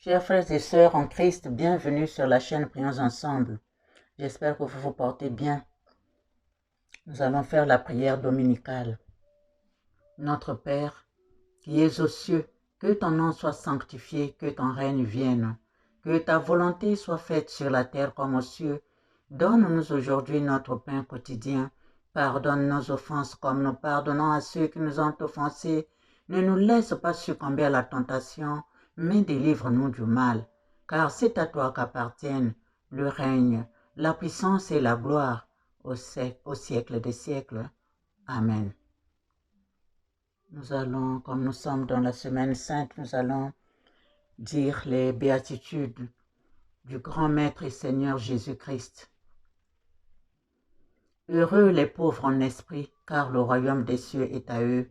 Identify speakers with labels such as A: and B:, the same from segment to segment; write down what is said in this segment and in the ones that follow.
A: Chers frères et sœurs en Christ, bienvenue sur la chaîne Prions Ensemble. J'espère que vous vous portez bien. Nous allons faire la prière dominicale. Notre Père, qui es aux cieux, que ton nom soit sanctifié, que ton règne vienne, que ta volonté soit faite sur la terre comme aux cieux. Donne-nous aujourd'hui notre pain quotidien. Pardonne nos offenses comme nous pardonnons à ceux qui nous ont offensés. Ne nous laisse pas succomber à la tentation, mais délivre-nous du mal. Car c'est à toi qu'appartiennent le règne, la puissance et la gloire au siècle des siècles. Amen. Nous allons, comme nous sommes dans la semaine sainte, nous allons dire les béatitudes du grand Maître et Seigneur Jésus-Christ. Heureux les pauvres en esprit, car le royaume des cieux est à eux.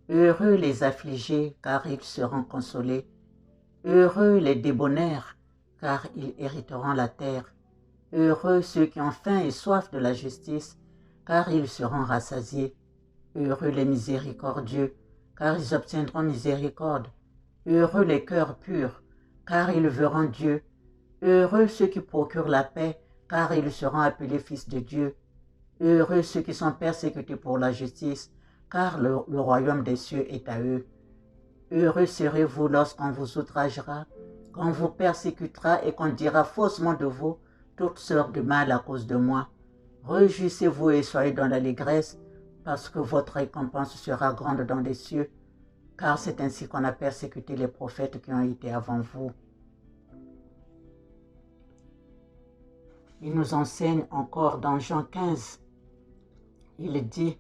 A: Heureux les affligés, car ils seront consolés. Heureux les débonnaires, car ils hériteront la terre. Heureux ceux qui ont faim et soif de la justice, car ils seront rassasiés. Heureux les miséricordieux, car ils obtiendront miséricorde. Heureux les cœurs purs, car ils verront Dieu. Heureux ceux qui procurent la paix, car ils seront appelés fils de Dieu. Heureux ceux qui sont persécutés pour la justice, car le royaume des cieux est à eux. Heureux serez-vous lorsqu'on vous outragera, qu'on vous persécutera et qu'on dira faussement de vous toutes sortes de mal à cause de moi. Réjouissez-vous et soyez dans l'allégresse, parce que votre récompense sera grande dans les cieux, car c'est ainsi qu'on a persécuté les prophètes qui ont été avant vous. Il nous enseigne encore dans Jean 15. Il dit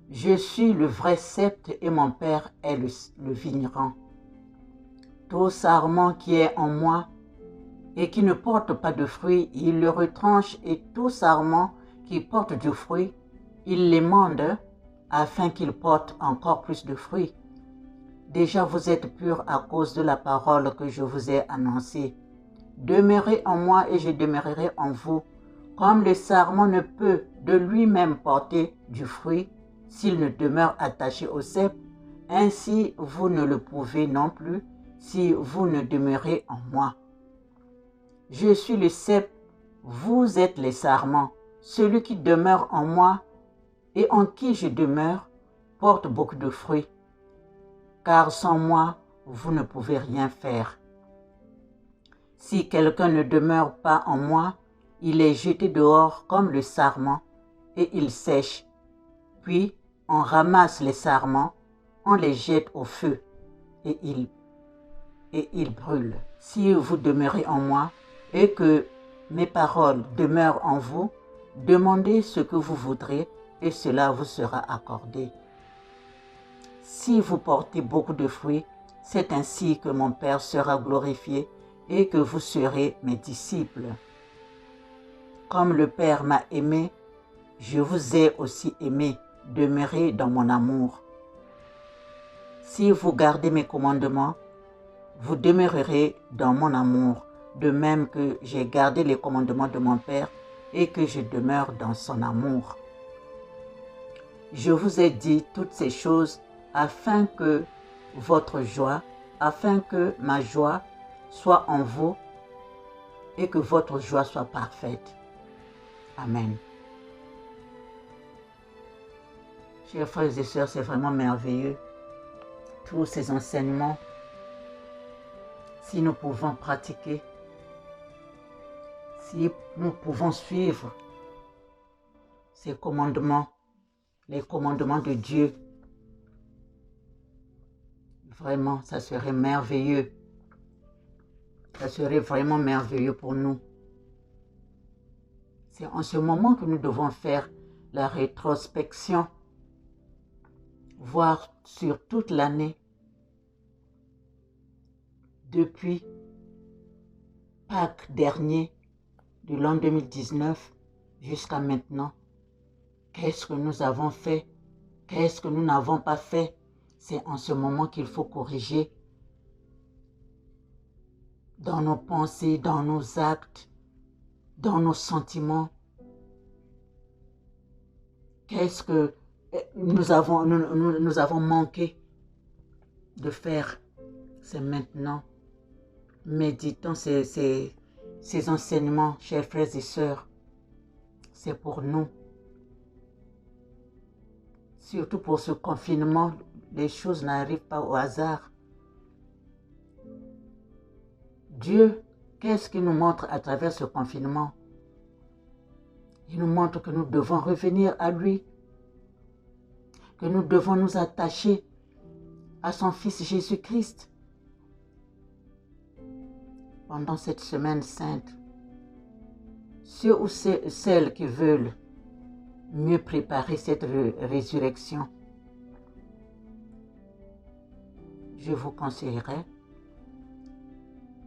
A: « Je suis le vrai cep et mon Père est le vigneron. Tout sarment qui est en moi et qui ne porte pas de fruits, il le retranche, et tout sarment qui porte du fruit, il l'émande afin qu'il porte encore plus de fruits. Déjà vous êtes purs à cause de la parole que je vous ai annoncée. Demeurez en moi et je demeurerai en vous. Comme le sarment ne peut de lui-même porter du fruit s'il ne demeure attaché au cep, ainsi vous ne le pouvez non plus si vous ne demeurez en moi. Je suis le cep, vous êtes les sarments. Celui qui demeure en moi et en qui je demeure porte beaucoup de fruits, car sans moi, vous ne pouvez rien faire. Si quelqu'un ne demeure pas en moi, il est jeté dehors comme le sarment et il sèche. Puis on ramasse les sarments, on les jette au feu et ils brûlent. Si vous demeurez en moi et que mes paroles demeurent en vous, demandez ce que vous voudrez et cela vous sera accordé. Si vous portez beaucoup de fruits, c'est ainsi que mon Père sera glorifié et que vous serez mes disciples. Comme le Père m'a aimé, je vous ai aussi aimé. Demeurez dans mon amour. Si vous gardez mes commandements, vous demeurerez dans mon amour, de même que j'ai gardé les commandements de mon Père et que je demeure dans son amour. Je vous ai dit toutes ces choses afin que ma joie soit en vous et que votre joie soit parfaite. Amen. Chers frères et sœurs, c'est vraiment merveilleux, tous ces enseignements. Si nous pouvons pratiquer, si nous pouvons suivre ces commandements, les commandements de Dieu, vraiment, ça serait merveilleux. Ça serait vraiment merveilleux pour nous. C'est en ce moment que nous devons faire la rétrospection, voir sur toute l'année, depuis Pâques dernier, de l'an 2019 jusqu'à maintenant. Qu'est-ce que nous avons fait? Qu'est-ce que nous n'avons pas fait? C'est en ce moment qu'il faut corriger dans nos pensées, dans nos actes, dans nos sentiments. Qu'est-ce que nous avons manqué de faire? C'est maintenant. méditons ces enseignements, chers frères et sœurs. C'est pour nous. Surtout pour ce confinement, les choses n'arrivent pas au hasard. Dieu, qu'est-ce qu'il nous montre à travers ce confinement? Il nous montre que nous devons revenir à lui, que nous devons nous attacher à son Fils Jésus-Christ. Pendant cette semaine sainte, ceux ou celles qui veulent mieux préparer cette résurrection, je vous conseillerais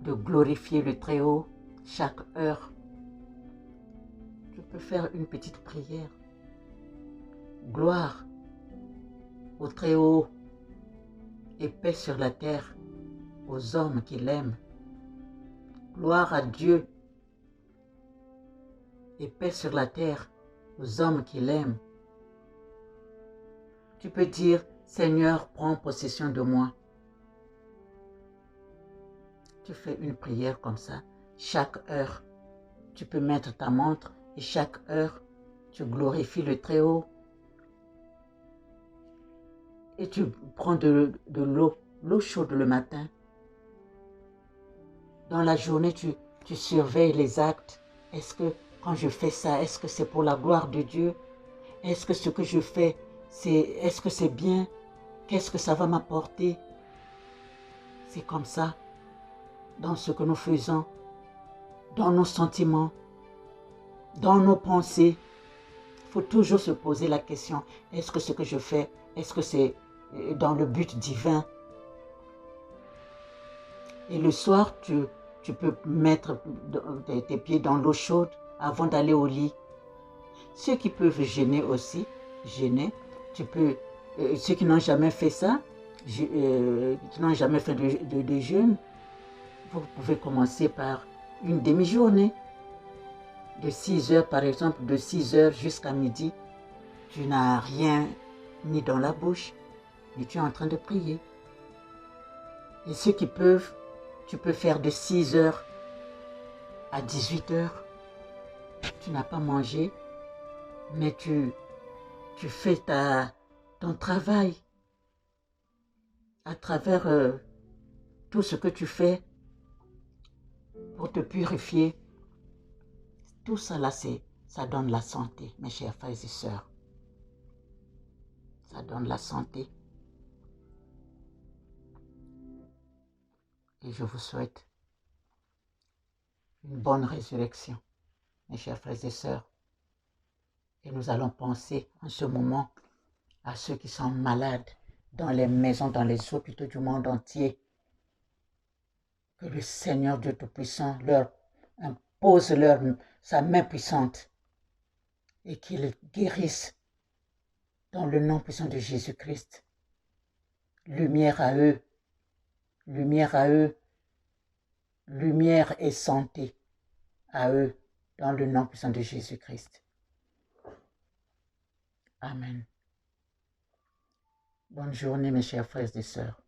A: de glorifier le Très-Haut chaque heure. Tu peux faire une petite prière. Gloire au Très-Haut et paix sur la terre aux hommes qui l'aiment. Gloire à Dieu et paix sur la terre aux hommes qui l'aiment. Tu peux dire, Seigneur, prends possession de moi. Tu fais une prière comme ça. Chaque heure, tu peux mettre ta montre et chaque heure, tu glorifies le Très-Haut. Et tu prends de l'eau chaude le matin. Dans la journée, tu surveilles les actes. Est-ce que quand je fais ça, est-ce que c'est pour la gloire de Dieu? Est-ce que ce que je fais, est-ce que c'est bien? Qu'est-ce que ça va m'apporter? C'est comme ça, dans ce que nous faisons, dans nos sentiments, dans nos pensées. Il faut toujours se poser la question, est-ce que ce que je fais, est-ce que c'est dans le but divin? Et le soir, tu peux mettre tes pieds dans l'eau chaude avant d'aller au lit. Ceux qui peuvent jeûner aussi, jeûner. Tu peux, ceux qui n'ont jamais fait ça, qui n'ont jamais fait de jeûne, vous pouvez commencer par une demi-journée. De 6 heures par exemple, de 6 heures jusqu'à midi, tu n'as rien mis dans la bouche, mais tu es en train de prier. Et ceux qui peuvent, tu peux faire de 6 heures à 18 heures. Tu n'as pas mangé, mais tu fais ton travail à travers tout ce que tu fais pour te purifier. Tout ça là, ça donne la santé, mes chers frères et sœurs. Ça donne la santé. Et je vous souhaite une bonne résurrection, mes chers frères et sœurs. Et nous allons penser en ce moment à ceux qui sont malades dans les maisons, dans les hôpitaux du monde entier. Que le Seigneur Dieu Tout-Puissant leur impose sa main puissante et qu'il guérisse dans le nom puissant de Jésus-Christ. Lumière à eux, lumière à eux, lumière et santé à eux dans le nom puissant de Jésus-Christ. Amen. Bonne journée mes chers frères et sœurs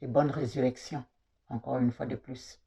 A: et bonne résurrection encore une fois de plus.